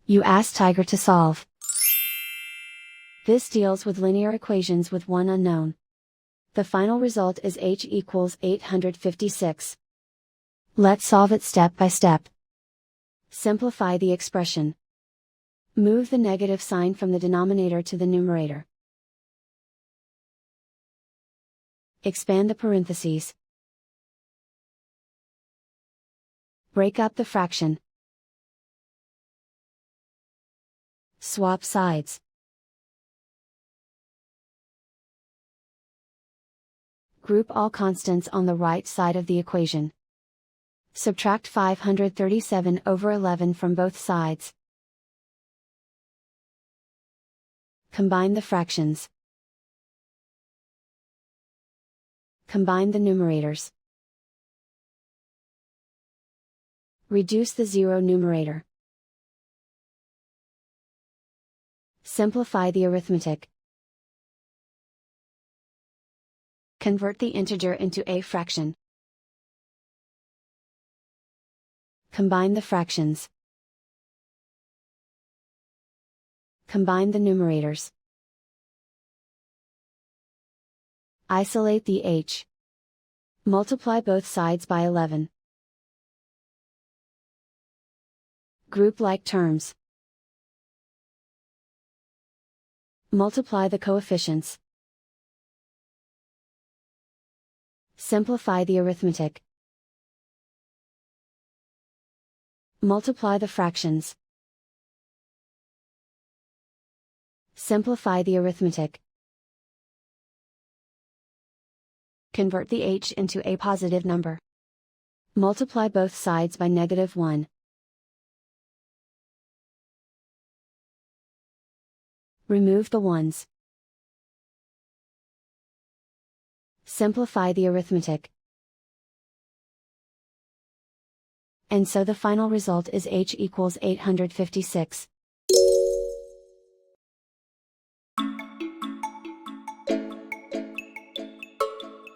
You ask Tiger to solve. This deals with linear equations with one unknown. The final result is h equals 856. Let's solve it step by step. Simplify the expression. Move the negative sign from the denominator to the numerator. Expand the parentheses. Break up the fraction. Swap sides. Group all constants on the right side of the equation. Subtract 537 over 11 from both sides. Combine the fractions. Combine the numerators. Reduce the zero numerator. Simplify the arithmetic. Convert the integer into a fraction. Combine the fractions. Combine the numerators. Isolate the h. Multiply both sides by 11. Group like terms. Multiply the coefficients. Simplify the arithmetic. Multiply the fractions. Simplify the arithmetic. Convert the h into a positive number. Multiply both sides by -1. Remove the ones. Simplify the arithmetic. And so the final result is h equals 856.